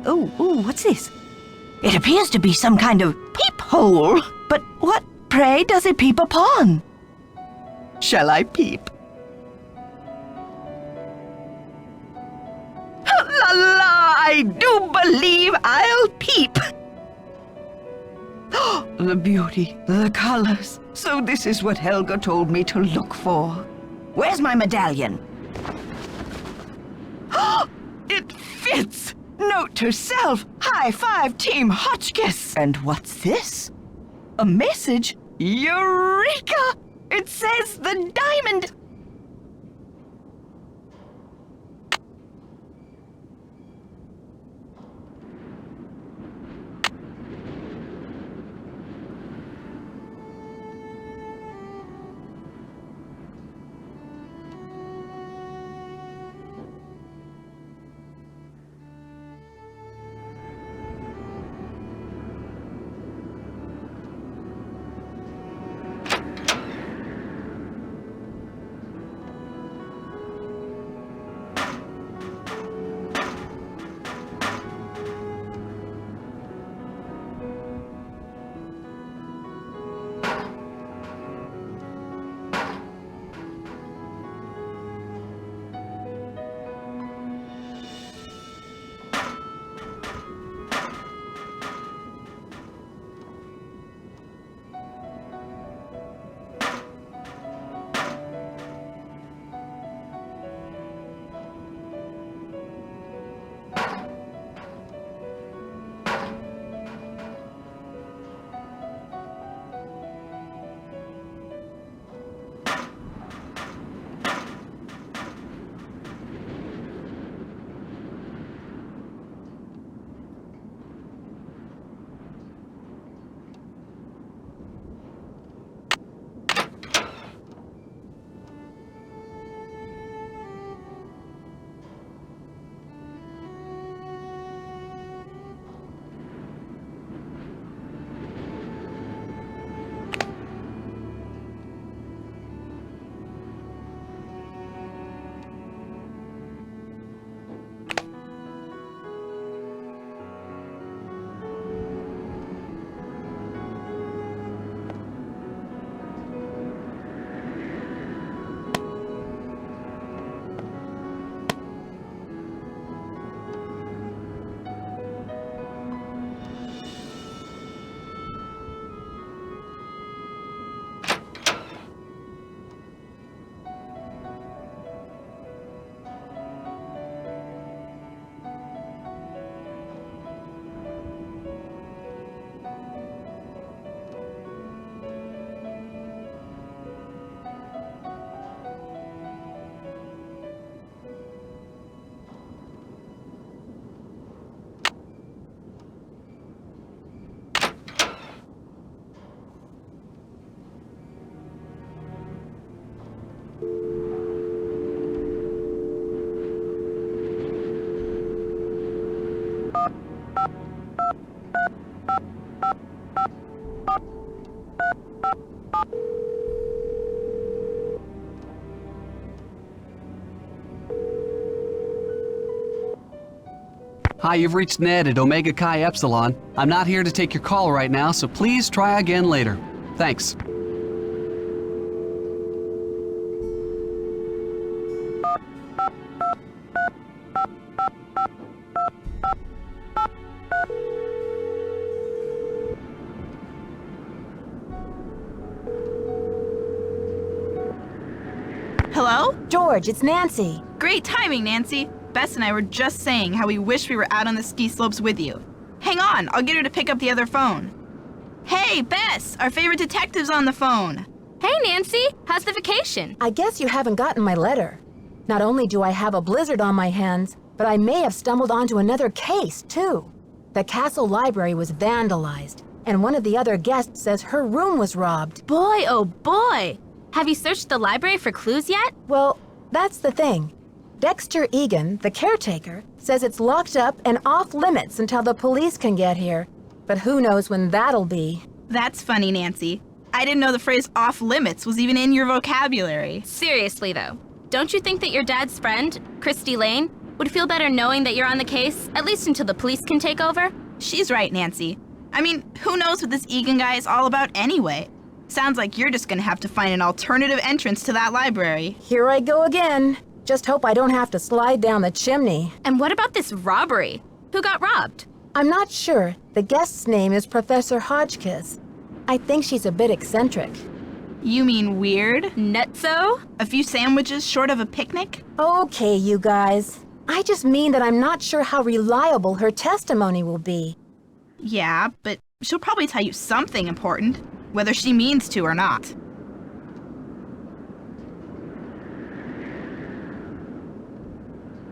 What's this? It appears to be some kind of peephole. But what, pray, does it peep upon? Shall I peep? La la, I do believe I'll peep. The beauty, the colors. So this is what Helga told me to look for. Where's my medallion? It fits! Note to self, high five Team Hotchkiss. And what's this? A message? Eureka! It says the diamond... Hi, you've reached Ned at Omega Chi Epsilon. I'm not here to take your call right now, so please try again later. Thanks. Hello? George, it's Nancy. Great timing, Nancy. Bess and I were just saying how we wish we were out on the ski slopes with you. Hang on, I'll get her to pick up the other phone. Hey, Bess, our favorite detective's on the phone. Hey, Nancy, how's the vacation? I guess you haven't gotten my letter. Not only do I have a blizzard on my hands, but I may have stumbled onto another case, too. The castle library was vandalized, and one of the other guests says her room was robbed. Boy, oh boy! Have you searched the library for clues yet? Well, that's the thing. Dexter Egan, the caretaker, says it's locked up and off limits until the police can get here. But who knows when that'll be. That's funny, Nancy. I didn't know the phrase off limits was even in your vocabulary. Seriously, though, don't you think that your dad's friend, Christy Lane, Would feel better knowing that you're on the case, at least until the police can take over. She's right, Nancy. I mean, who knows what this Egan guy is all about anyway? Sounds like you're just gonna have to find an alternative entrance to that library. Here I go again. Just hope I don't have to slide down the chimney. And what about this robbery? Who got robbed? I'm not sure. The guest's name is Professor Hotchkiss. I think she's a bit eccentric. You mean weird? Nutso? A few sandwiches short of a picnic? Okay, you guys. I just mean that I'm not sure how reliable her testimony will be. Yeah, but she'll probably tell you something important, whether she means to or not.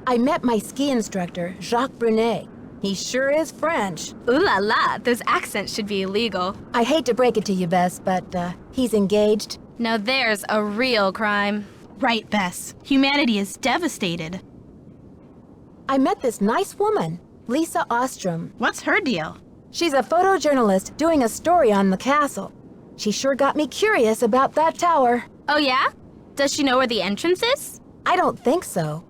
I met my ski instructor, Jacques Brunet. He sure is French. Ooh la la, those accents should be illegal. I hate to break it to you, Bess, but he's engaged. Now there's a real crime. Right, Bess. Humanity is devastated. I met this nice woman, Lisa Ostrom. What's her deal? She's a photojournalist doing a story on the castle. She sure got me curious about that tower. Oh yeah? Does she know where the entrance is? I don't think so.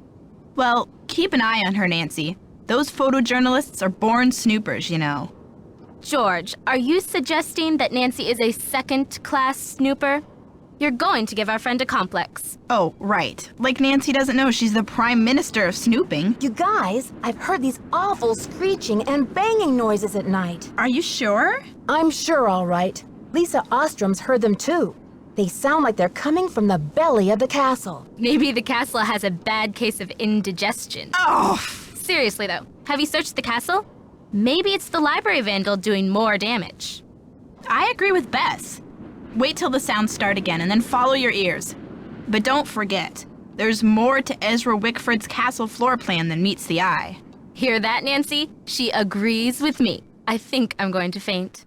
Well, keep an eye on her, Nancy. Those photojournalists are born snoopers, you know. George, are you suggesting that Nancy is a second-class snooper? You're going to give our friend a complex. Oh, right. Like Nancy doesn't know she's the prime minister of snooping. You guys, I've heard these awful screeching and banging noises at night. Are you sure? I'm sure, all right. Lisa Ostrom's heard them too. They sound like they're coming from the belly of the castle. Maybe the castle has a bad case of indigestion. Oh! Seriously though, have you searched the castle? Maybe it's the library vandal doing more damage. I agree with Bess. Wait till the sounds start again and then follow your ears. But don't forget, there's more to Ezra Wickford's castle floor plan than meets the eye. Hear that, Nancy? She agrees with me. I think I'm going to faint.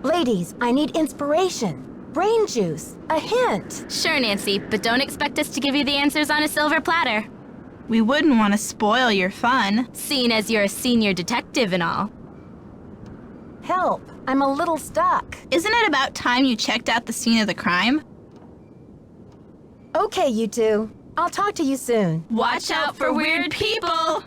Ladies, I need inspiration. Brain juice. A hint. Sure, Nancy, but don't expect us to give you the answers on a silver platter. We wouldn't want to spoil your fun. Seeing as you're a senior detective and all. Help. I'm a little stuck. Isn't it about time you checked out the scene of the crime? Okay, you two. I'll talk to you soon. Watch out for weird people!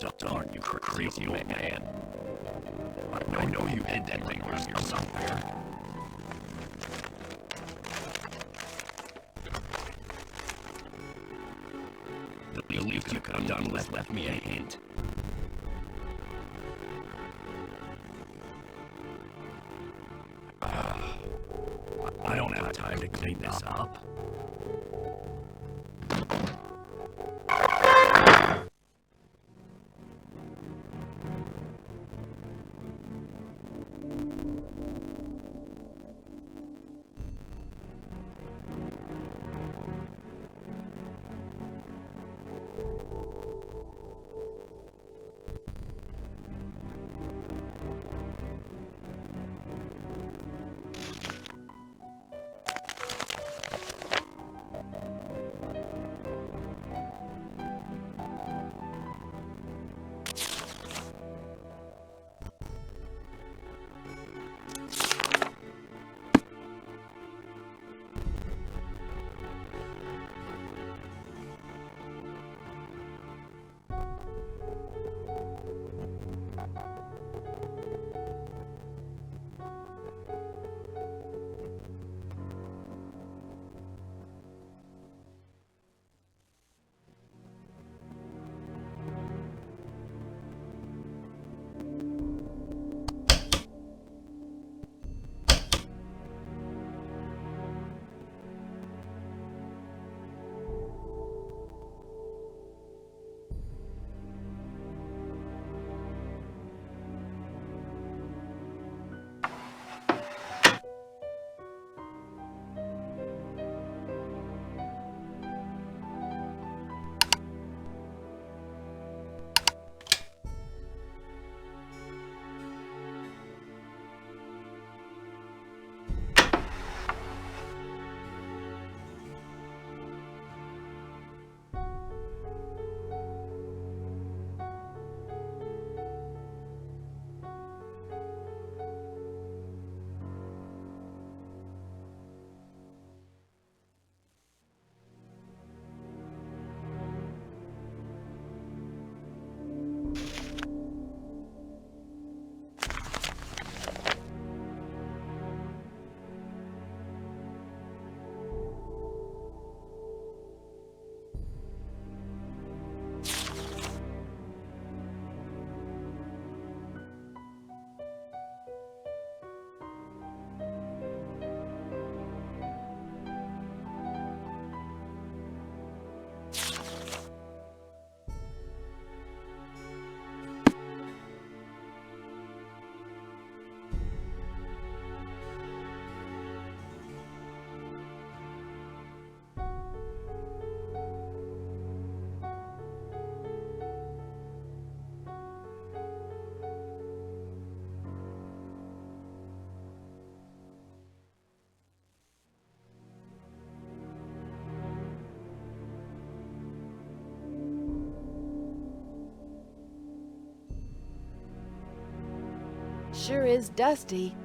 Darn you, crazy old man. I know you hid that thing around here somewhere. The least you could have done was left me a hint. I don't have time to clean this up. Sure is dusty.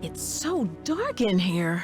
It's so dark in here.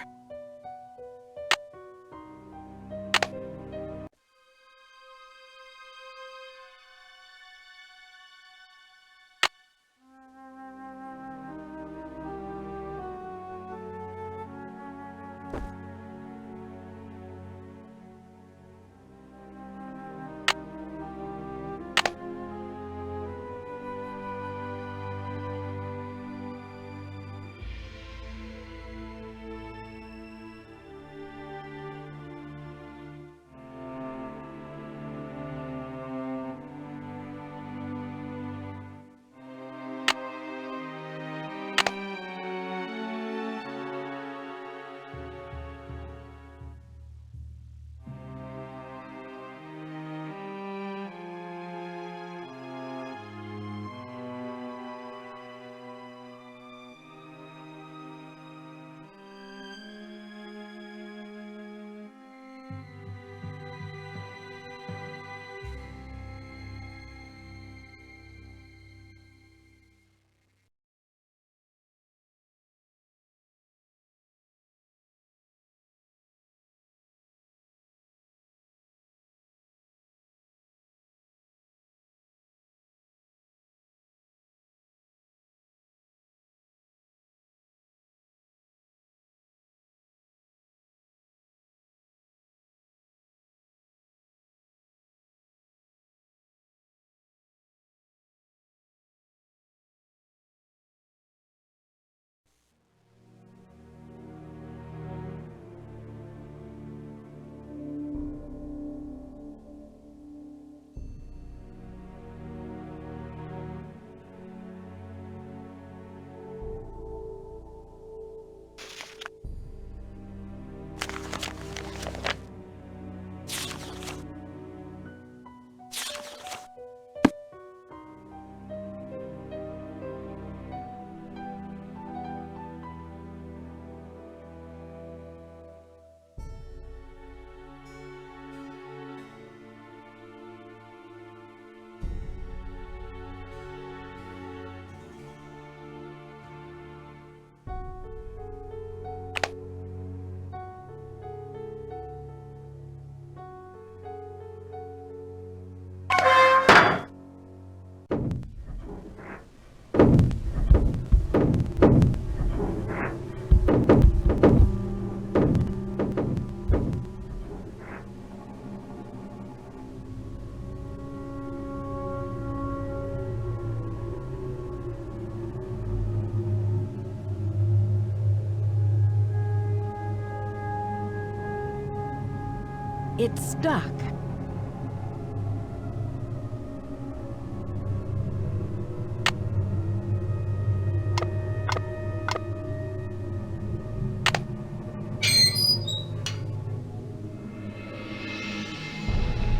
It's stuck.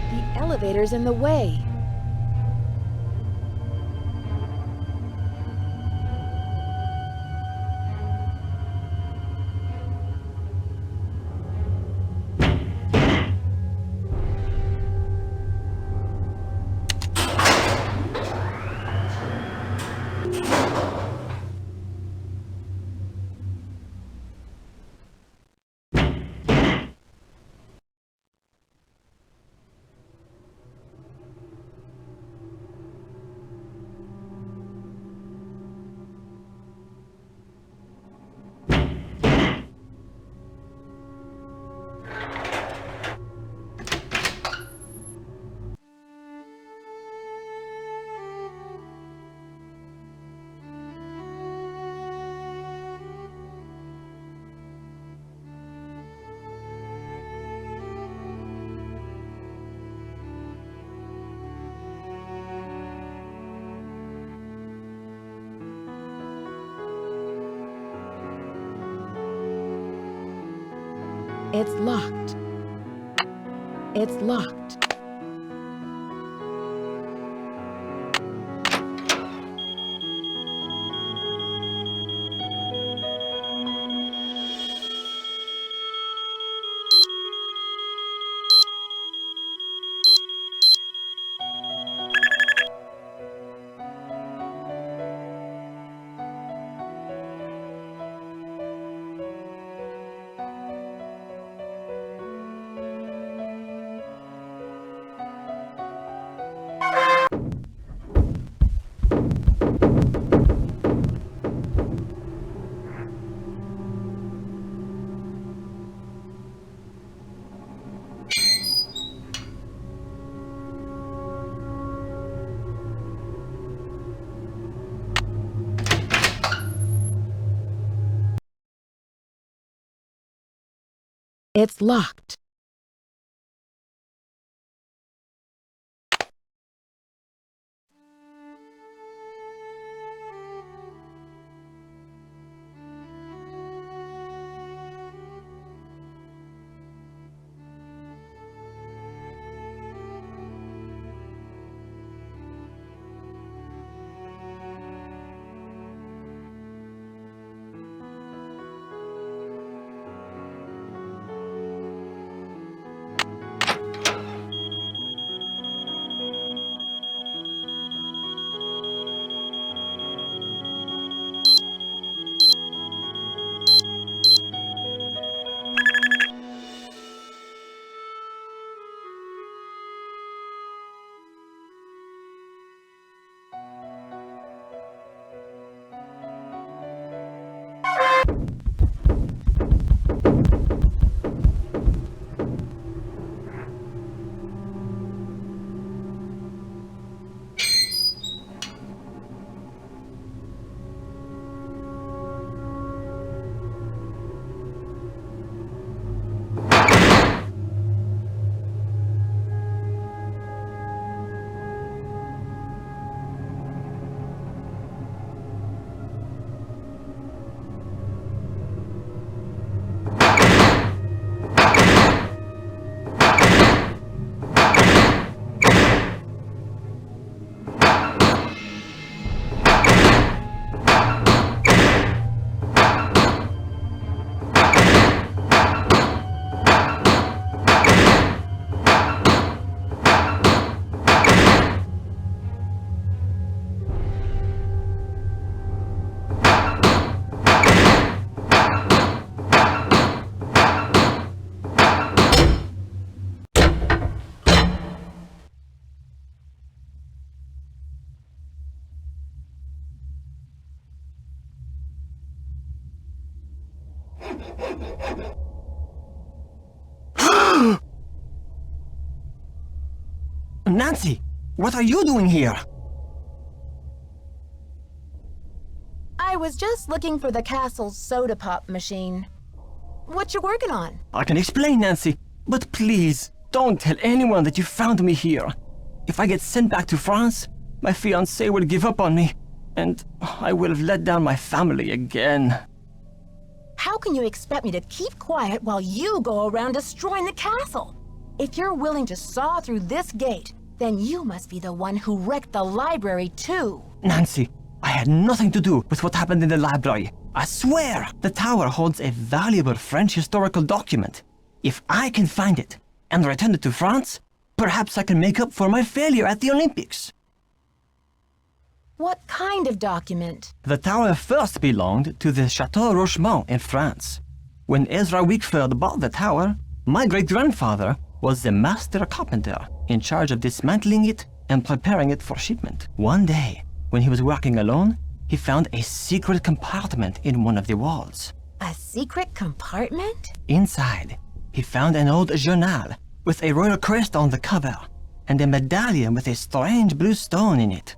The elevator's in the way. It's locked. It's locked. It's locked. Nancy, what are you doing here? I was just looking for the castle's soda pop machine. What you working on? I can explain, Nancy, but please, don't tell anyone that you found me here. If I get sent back to France, my fiancé will give up on me, and I will have let down my family again. How can you expect me to keep quiet while you go around destroying the castle? If you're willing to saw through this gate, then you must be the one who wrecked the library too. Nancy, I had nothing to do with what happened in the library. I swear, the tower holds a valuable French historical document. If I can find it and return it to France, perhaps I can make up for my failure at the Olympics. What kind of document? The tower first belonged to the Chateau Rochemont in France. When Ezra Wickford bought the tower, my great-grandfather was the master carpenter in charge of dismantling it and preparing it for shipment. One day, when he was working alone, he found a secret compartment in one of the walls. A secret compartment? Inside, he found an old journal with a royal crest on the cover and a medallion with a strange blue stone in it.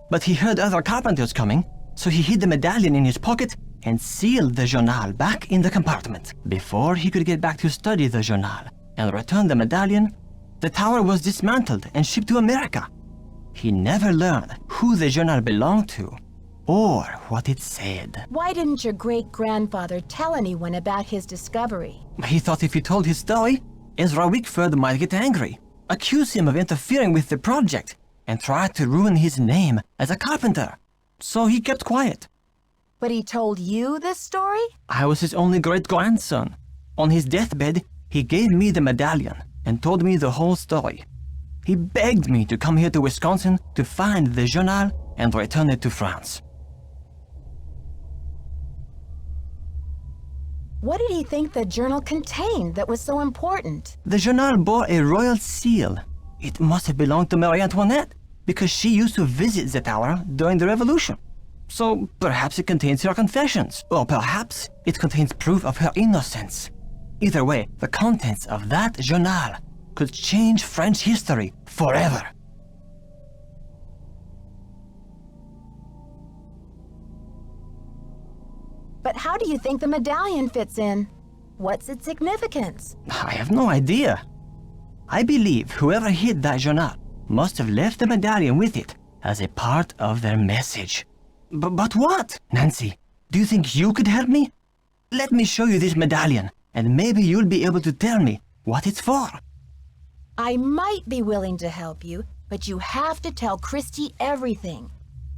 But he heard other carpenters coming, so he hid the medallion in his pocket and sealed the journal back in the compartment. Before he could get back to study the journal and return the medallion, the tower was dismantled and shipped to America. He never learned who the journal belonged to or what it said. Why didn't your great-grandfather tell anyone about his discovery? He thought if he told his story, Ezra Wickford might get angry, accuse him of interfering with the project, and try to ruin his name as a carpenter. So he kept quiet. But he told you this story? I was his only great-grandson. On his deathbed, he gave me the medallion and told me the whole story. He begged me to come here to Wisconsin to find the journal and return it to France. What did he think the journal contained that was so important? The journal bore a royal seal. It must have belonged to Marie Antoinette, because she used to visit the tower during the Revolution. So perhaps it contains her confessions, or perhaps it contains proof of her innocence. Either way, the contents of that journal could change French history forever. But how do you think the medallion fits in? What's its significance? I have no idea. I believe whoever hid that journal must have left the medallion with it as a part of their message. But what? Nancy, do you think you could help me? Let me show you this medallion, and maybe you'll be able to tell me what it's for. I might be willing to help you, but you have to tell Christy everything.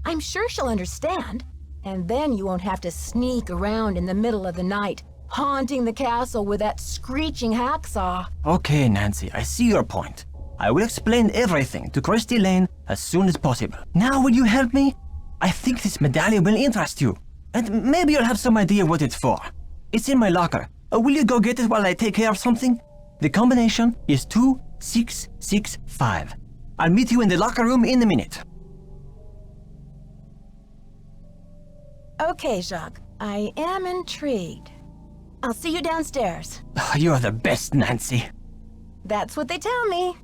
I'm sure she'll understand, and then you won't have to sneak around in the middle of the night, haunting the castle with that screeching hacksaw. Okay, Nancy, I see your point. I will explain everything to Christy Lane as soon as possible. Now will you help me? I think this medallion will interest you, and maybe you'll have some idea what it's for. It's in my locker. Will you go get it while I take care of something? The combination is 2665. I'll meet you in the locker room in a minute. Okay, Jacques, I am intrigued. I'll see you downstairs. You're the best, Nancy. That's what they tell me.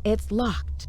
It's locked.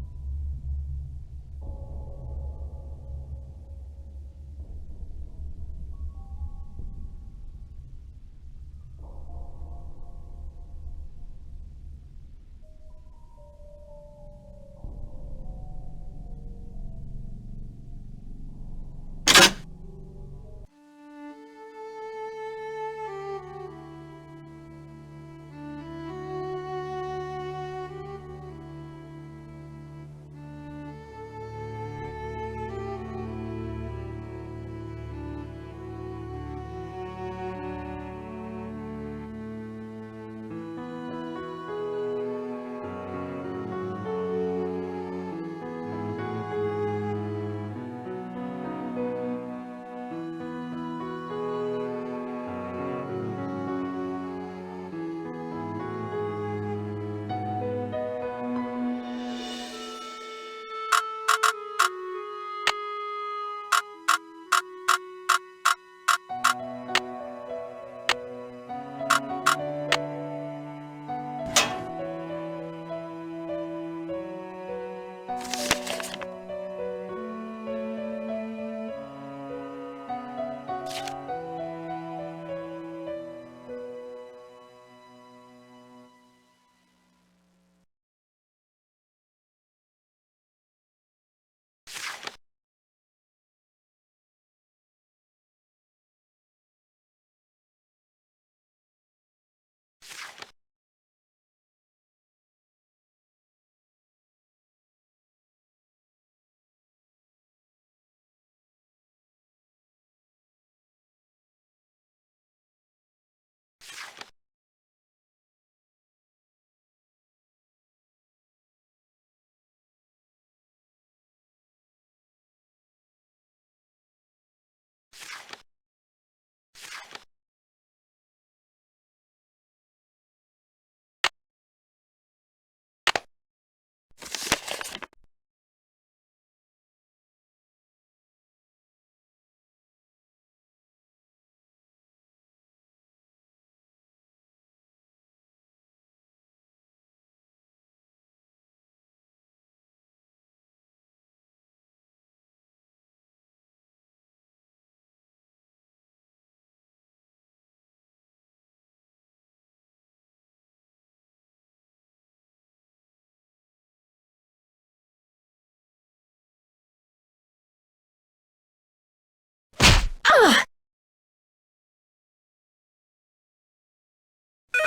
Ouch!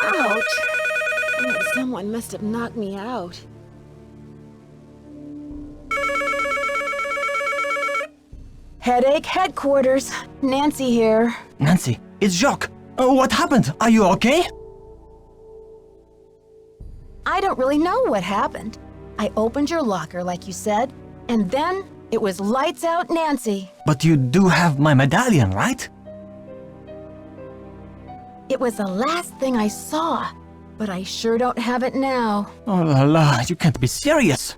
Oh, someone must have knocked me out. Headache headquarters. Nancy here. Nancy, it's Jacques. What happened? Are you okay? I don't really know what happened. I opened your locker like you said, and then it was lights out Nancy. But you do have my medallion, right? It was the last thing I saw, but I sure don't have it now. Oh la la, you can't be serious.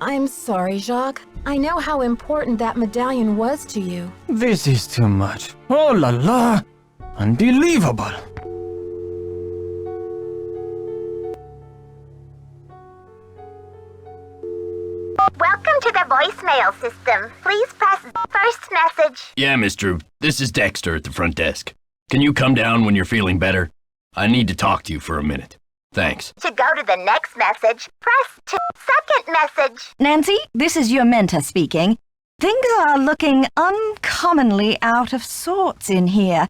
I'm sorry, Jacques. I know how important that medallion was to you. This is too much. Oh la la, unbelievable. Welcome to the voicemail system. Please press first message. Yeah, Mr. This is Dexter at the front desk. Can you come down when you're feeling better? I need to talk to you for a minute. Thanks. To go to the next message, press 2. Second message. Nancy, this is your mentor speaking. Things are looking uncommonly out of sorts in here.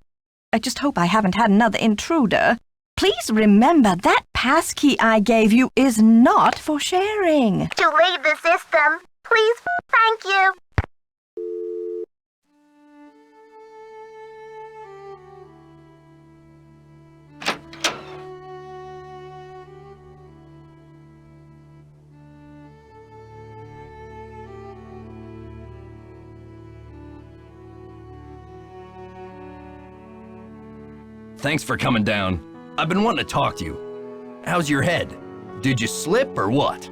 I just hope I haven't had another intruder. Please remember that passkey I gave you is not for sharing. To leave the system, please. Thank you. Thanks for coming down. I've been wanting to talk to you. How's your head? Did you slip or what?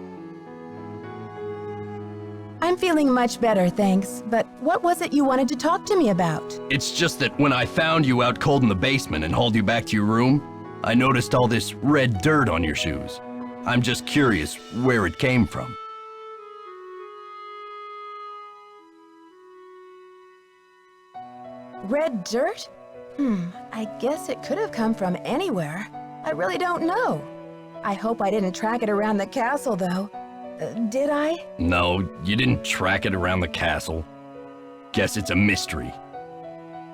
I'm feeling much better, thanks. But what was it you wanted to talk to me about? It's just that when I found you out cold in the basement and hauled you back to your room, I noticed all this red dirt on your shoes. I'm just curious where it came from. Red dirt? I guess it could have come from anywhere. I really don't know. I hope I didn't track it around the castle, though. Did I? No, you didn't track it around the castle. Guess it's a mystery.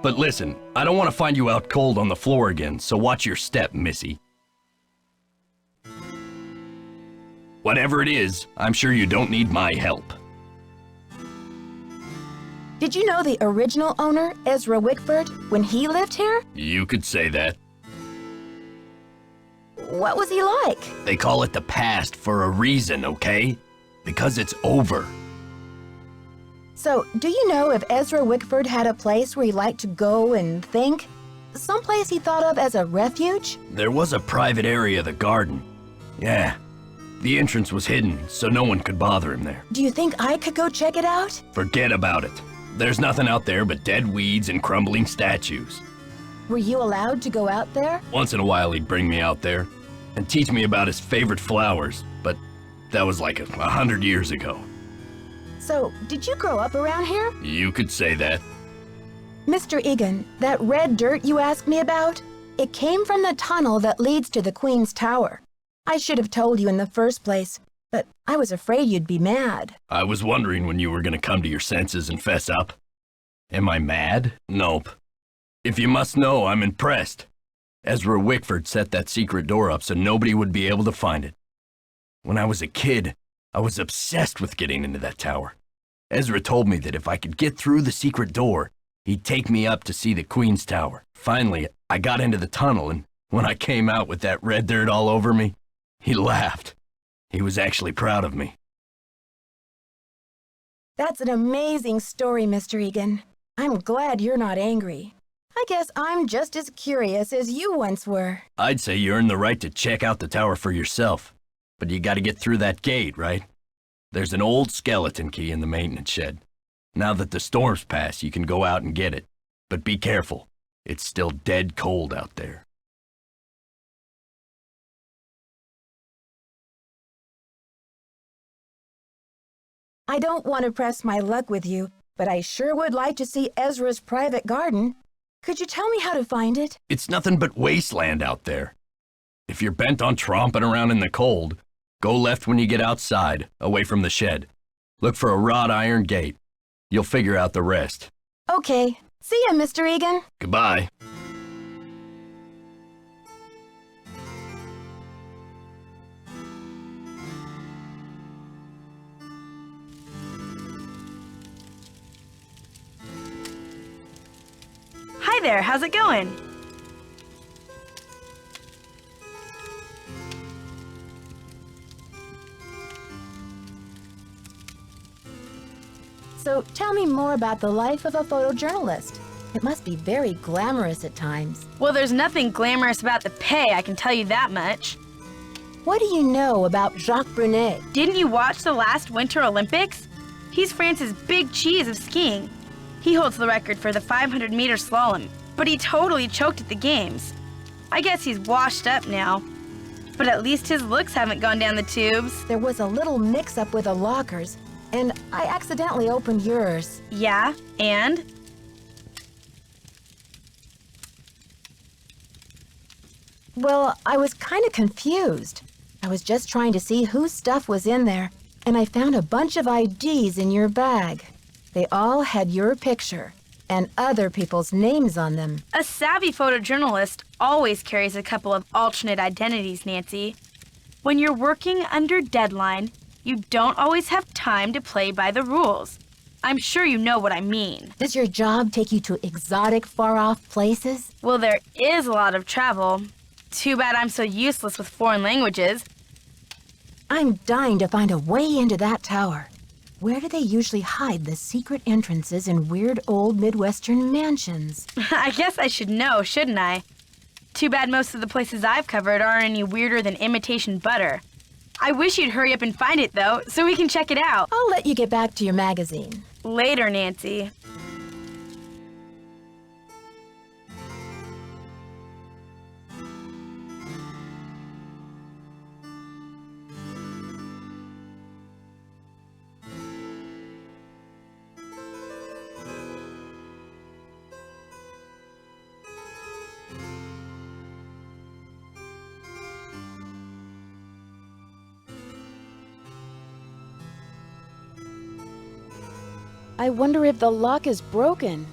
But listen, I don't want to find you out cold on the floor again, so watch your step, Missy. Whatever it is, I'm sure you don't need my help. Did you know the original owner, Ezra Wickford, when he lived here? You could say that. What was he like? They call it the past for a reason, okay? Because it's over. So, do you know if Ezra Wickford had a place where he liked to go and think? Someplace he thought of as a refuge? There was a private area of the garden. Yeah. The entrance was hidden, so no one could bother him there. Do you think I could go check it out? Forget about it. There's nothing out there but dead weeds and crumbling statues. Were you allowed to go out there? Once in a while he'd bring me out there and teach me about his favorite flowers, but that was like 100 years ago. So, did you grow up around here? You could say that. Mr. Egan, that red dirt you asked me about? It came from the tunnel that leads to the Queen's Tower. I should have told you in the first place, but I was afraid you'd be mad. I was wondering when you were going to come to your senses and fess up. Am I mad? Nope. If you must know, I'm impressed. Ezra Wickford set that secret door up so nobody would be able to find it. When I was a kid, I was obsessed with getting into that tower. Ezra told me that if I could get through the secret door, he'd take me up to see the Queen's Tower. Finally, I got into the tunnel, and when I came out with that red dirt all over me, he laughed. He was actually proud of me. That's an amazing story, Mr. Egan. I'm glad you're not angry. I guess I'm just as curious as you once were. I'd say you earned the right to check out the tower for yourself, but you gotta get through that gate, right? There's an old skeleton key in the maintenance shed. Now that the storm's passed, you can go out and get it. But be careful. It's still dead cold out there. I don't want to press my luck with you, but I sure would like to see Ezra's private garden. Could you tell me how to find it? It's nothing but wasteland out there. If you're bent on tromping around in the cold, go left when you get outside, away from the shed. Look for a wrought iron gate. You'll figure out the rest. Okay. See ya, Mr. Egan. Goodbye. Hi there, how's it going? So tell me more about the life of a photojournalist. It must be very glamorous at times. Well, there's nothing glamorous about the pay, I can tell you that much. What do you know about Jacques Brunet? Didn't you watch the last Winter Olympics? He's France's big cheese of skiing. He holds the record for the 500-meter slalom, but he totally choked at the games. I guess he's washed up now. But at least his looks haven't gone down the tubes. There was a little mix-up with the lockers, and I accidentally opened yours. Yeah, and? Well, I was kind of confused. I was just trying to see whose stuff was in there, and I found a bunch of IDs in your bag. They all had your picture and other people's names on them. A savvy photojournalist always carries a couple of alternate identities, Nancy. When you're working under deadline, you don't always have time to play by the rules. I'm sure you know what I mean. Does your job take you to exotic, far-off places? Well, there is a lot of travel. Too bad I'm so useless with foreign languages. I'm dying to find a way into that tower. Where do they usually hide the secret entrances in weird old Midwestern mansions? I guess I should know, shouldn't I? Too bad most of the places I've covered aren't any weirder than imitation butter. I wish you'd hurry up and find it, though, so we can check it out. I'll let you get back to your magazine. Later, Nancy. I wonder if the lock is broken.